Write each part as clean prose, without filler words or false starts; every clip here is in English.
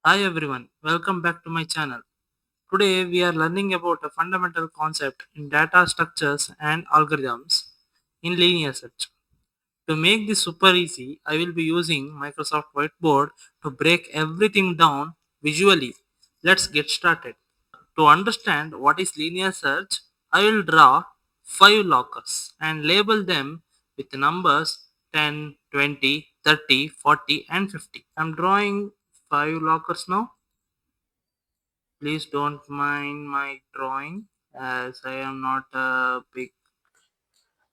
Hi everyone, welcome back to my channel. Today we are learning about a fundamental concept in data structures and algorithms in linear search. To make this super easy, I will be using Microsoft Whiteboard to break everything down visually. Let's get started. To understand what is linear search, I will draw 5 lockers and label them with the numbers 10, 20, 30, 40 and 50. I'm drawing 5 lockers now. Please don't mind my drawing as I am not a big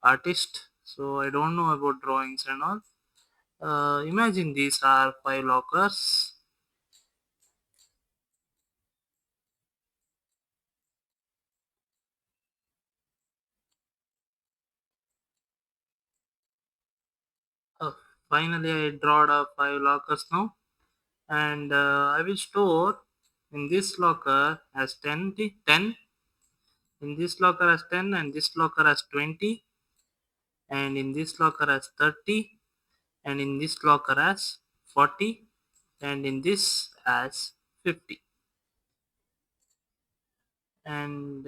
artist, so I don't know about drawings and all. Imagine these are 5 lockers. Uh, Finally, I drawed up 5 lockers now, and I will store in this locker as 10, in this locker as 10, and this locker as 20, and in this locker as 30, and in this locker as 40, and in this as 50. And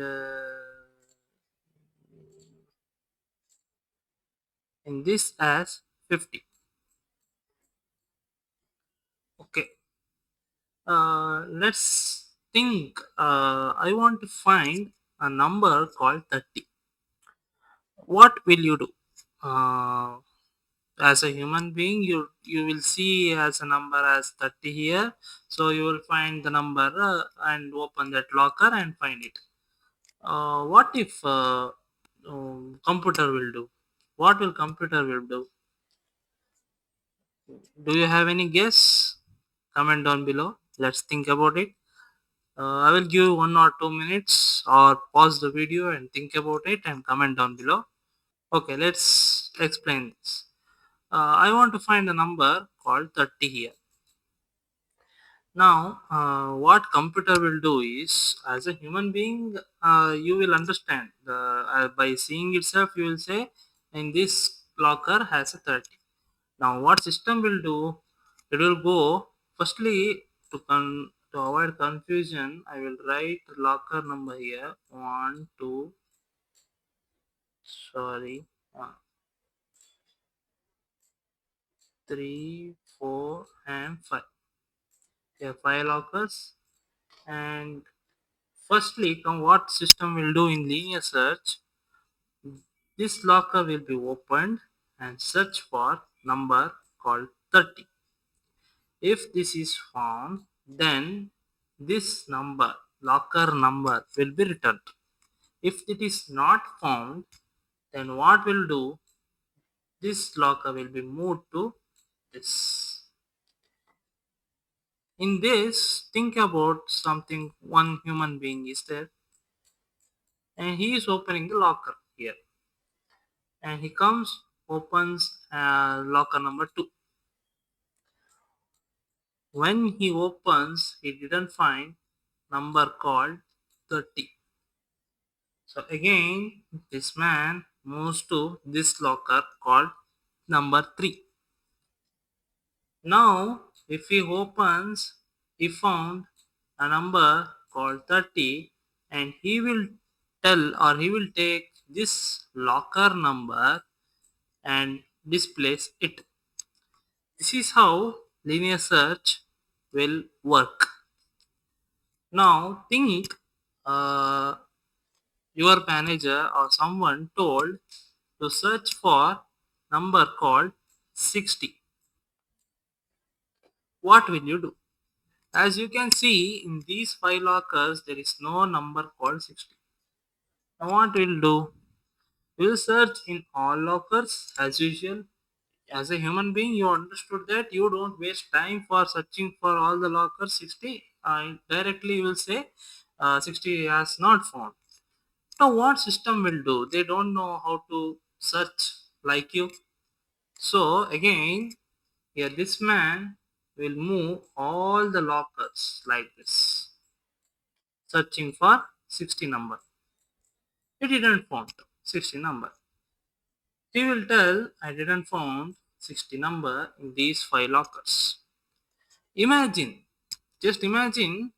in this as 50. Okay, let's think. I want to find a number called 30. What will you do? uh, as a human being, you will see as a number as 30 here, so you will find the number and open that locker and find it. What if computer will do? What will computer will do? Do you have any guess? Comment down below. Let's think about it. I will give 1 or 2 minutes or pause the video and think about it and comment down below. Okay, let's explain this. I want to find a number called 30 here. Now, what computer will do is, as a human being, you will understand. By seeing itself, you will say, in this locker has a 30. Now, what system will do? It will go firstly to avoid confusion. I will write locker number here. One, two, sorry, 3, 4, and 5. There are 5 lockers. And firstly, what system will do in linear search? This locker will be opened and search for number called 30. If this is found, then this number, locker number, will be returned. If it is not found, then what will do? This locker will be moved to this. In this, think about something. One human being is there, and he is opening the locker here, and he comes, opens locker number 2. When he opens, he didn't find number called 30. So again, this man moves to this locker called number 3. Now, if he opens, he found a number called 30, and he will tell or he will take this locker number and displace it. This is how linear search will work. Now, think uh, your manager or someone told to search for number called 60. What will you do? As you can see in these 5 lockers, there is no number called 60. Now what we'll do? We'll search in all lockers as usual. As a human being, you understood that you don't waste time for searching for all the lockers 60. Directly you will say 60 has not found. Now what system will do? They don't know how to search like you. So again, here this man will move all the lockers like this, searching for 60 number. He didn't found 60 number. He will tell, I didn't found 60 number in these 5 lockers. Imagine Just imagine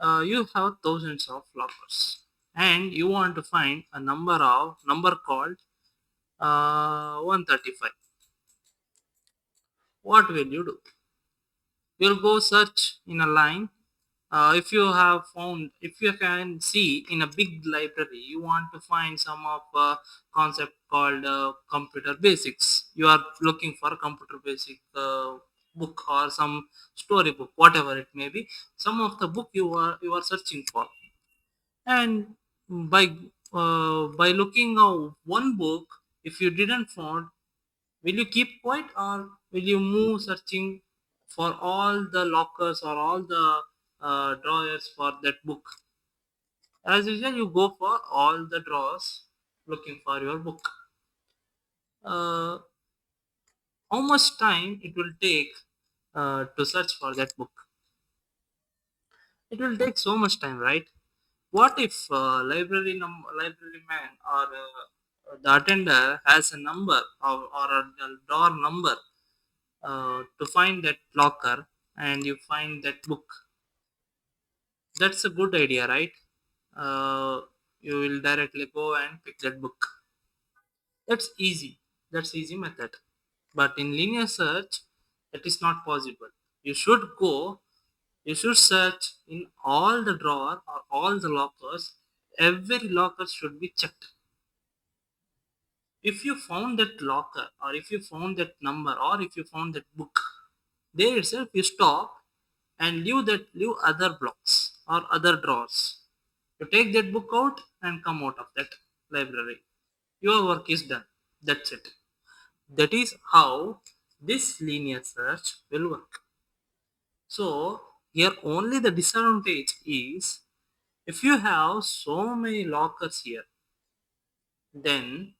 you have thousands of lockers and you want to find a number called 135. What will you do? You'll go search in a line. If you have found, if you can see in a big library, you want to find some of a concept called computer basics. You are looking for a computer basic book or some story book, whatever it may be. Some of the book you are searching for, and by looking at one book, if you didn't find, will you keep quiet or will you move searching for all the lockers or all the drawers for that book? As usual, you go for all the drawers looking for your book. Uh, how much time it will take to search for that book? It will take so much time, right? What if library man or the attender has a number or a door number to find that locker and you find that book? That's a good idea, right? uh, you will directly go and pick that book. That's easy method, but in linear search that is not possible. You should go you should search in all the drawer or all the lockers. Every locker should be checked. If you found that locker or if you found that number or if you found that book, there itself you stop and leave other blocks or other drawers. You take that book out and come out of that library. Your work is done. That's it. That is how this linear search will work. So here only the disadvantage is, if you have so many lockers here, then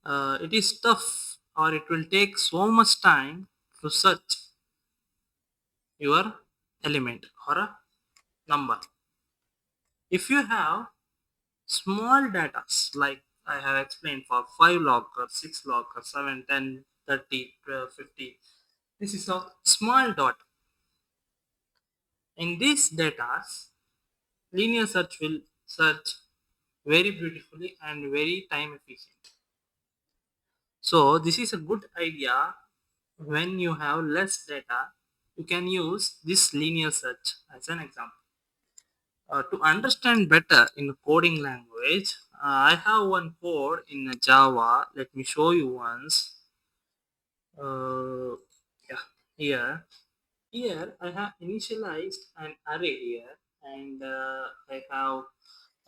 it is tough or it will take so much time to search your element or a number. If you have small data like I have explained for 5 lockers, 6 lockers, 7, 10, 30, 12, 50, this is a small dot. In these data, linear search will search very beautifully and very time efficient. So this is a good idea. When you have less data, you can use this linear search as an example. To understand better in coding language, I have one code in Java. Let me show you once. Yeah, here. Here I have initialized an array here, and I have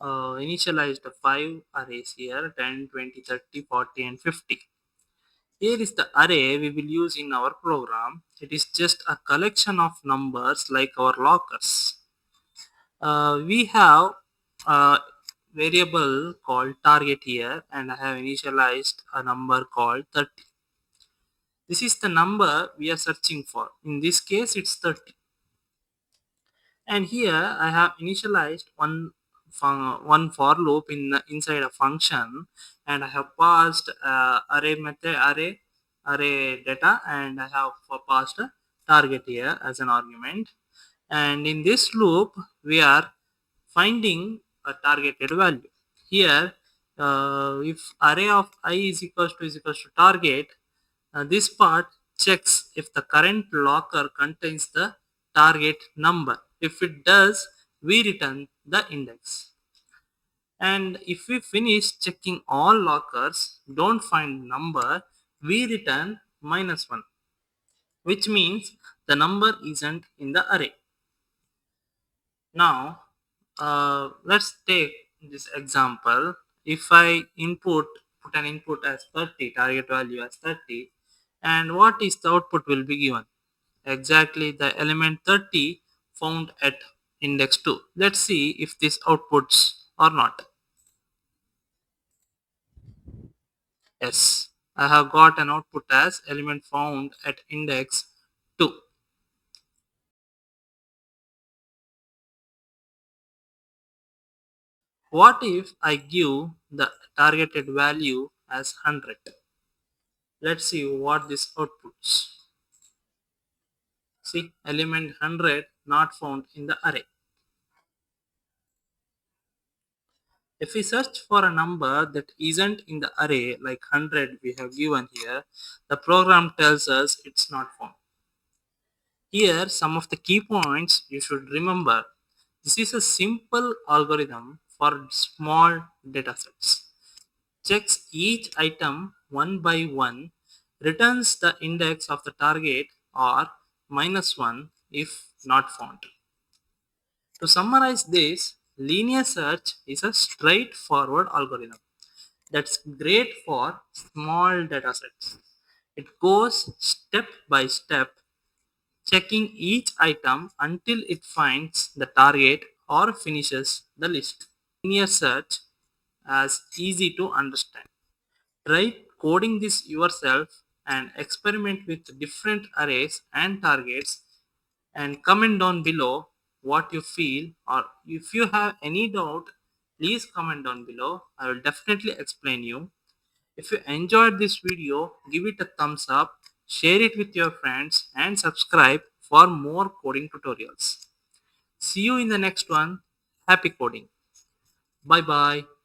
initialized the 5 arrays here: 10, 20, 30, 40, and 50. Here is the array we will use in our program. It is just a collection of numbers like our lockers. We have a variable called target here, and I have initialized a number called 30. This is the number we are searching for. In this case, it's 30. And here I have initialized one for loop inside a function, and I have passed array data, and I have passed a target here as an argument. And in this loop we are finding a targeted value. Here, if array of I is equals to target, this part checks if the current locker contains the target number. If it does, we return the index. And if we finish checking all lockers, don't find number, we return -1, which means the number isn't in the array. Now, let's take this example. If I put an input as 30, target value as 30, and what is the output will be given? Exactly the element 30 found at index 2. Let's see if this outputs or not. Yes, I have got an output as element found at index 2. What if I give the targeted value as 100? Let's see what this outputs. See, element 100 not found in the array. If we search for a number that isn't in the array, like 100 we have given here, the program tells us it's not found. Here, some of the key points you should remember. This is a simple algorithm for small datasets. Checks each item one by one, returns the index of the target or -1 if not found. To summarize this, linear search is a straightforward algorithm that's great for small datasets. It goes step by step, checking each item until it finds the target or finishes the list. Linear search as easy to understand. Try coding this yourself and experiment with different arrays and targets and comment down below what you feel, or if you have any doubt, please comment down below. I will definitely explain you. If you enjoyed this video, give it a thumbs up, share it with your friends and subscribe for more coding tutorials. See you in the next one. Happy coding. Bye bye.